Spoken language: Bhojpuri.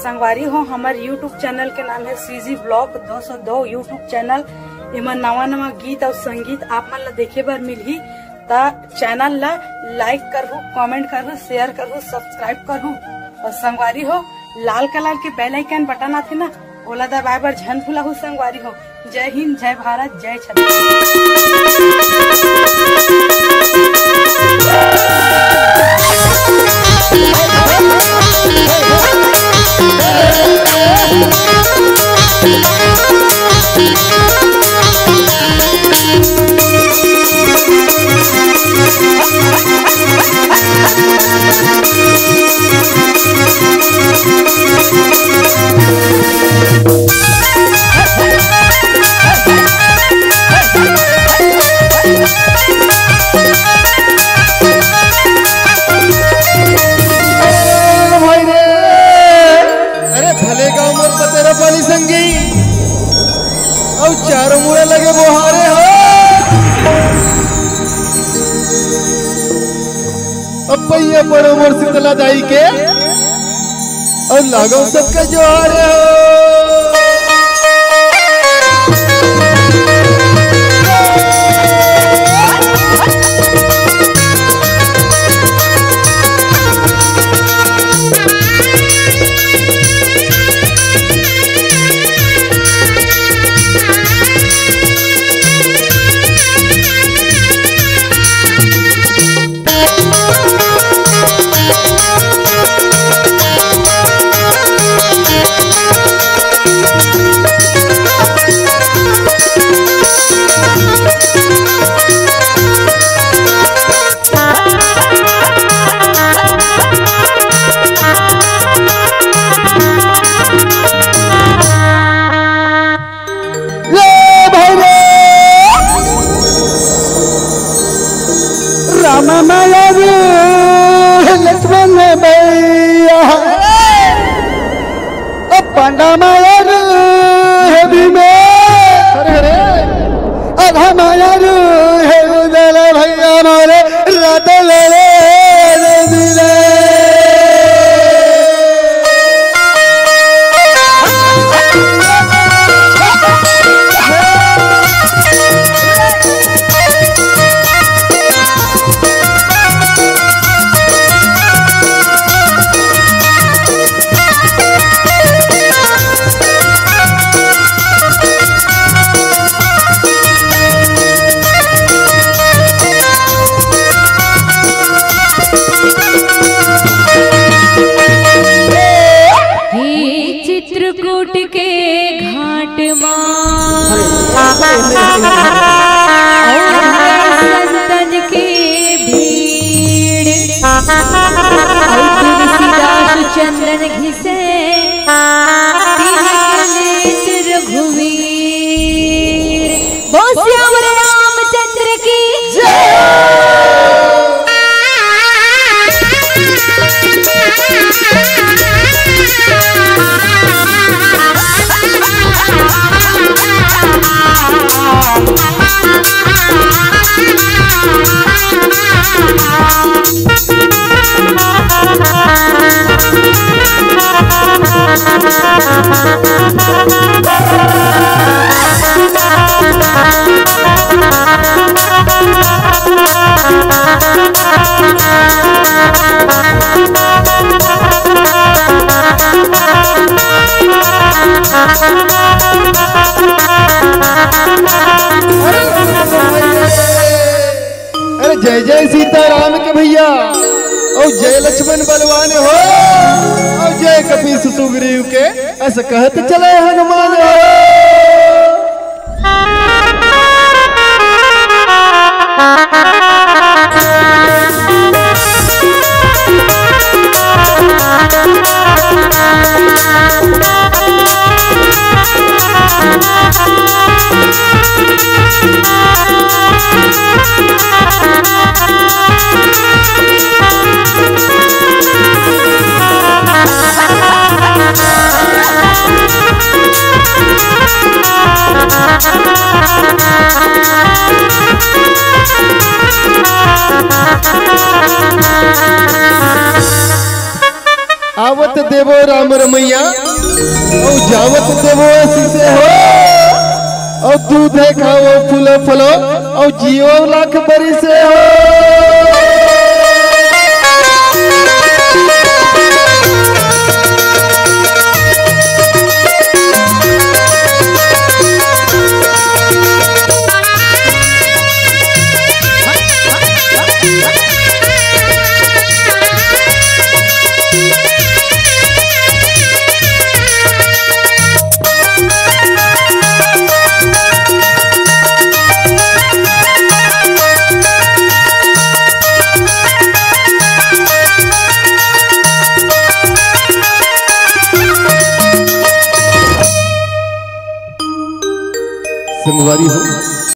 संगवारी हो हमारे यूट्यूब चैनल के नाम है सीजी ब्लॉग 202 यूट्यूब चैनल। इमा नवा नवा गीत और संगीत आप मन ला देखे बर मिलही। ता चैनल ला लाइक करहु, कमेंट करहु, शेयर करहु, सब्सक्राइब करहु और संगवारी हो लाल कलर के बेल आइकन बटन आथे ना ओला दबाए बर झन भूलहु संगवारी हो। जय हिंद, जय भारत, जय छत्तीसगढ़। चारों मुड़े लगे बोहारे हो अब पहिया पड़ो मोर शीतला दाई के और लागो सबके जोहारे हो। लक्ष्मण भैया पांडा मायर हेवी में अधा मायर है उदल भैया मारे रात ले चित्रकूट के घाट संतन के भीड़ तुलसीदास चंदन घिसे रघुवीर वो श्याम रामचंद्र की अरे जय जय सीताराम के भैया और जय लक्ष्मण बलवान हो और जय कपीस सुग्रीव के ऐसा कहते चले हनुमान हो। आवत देवो राम रमैया और जावत देवो शीशे हो और दूध है खाओ फूलो फलो और जियो लाख बरी से हो। संगवारी हो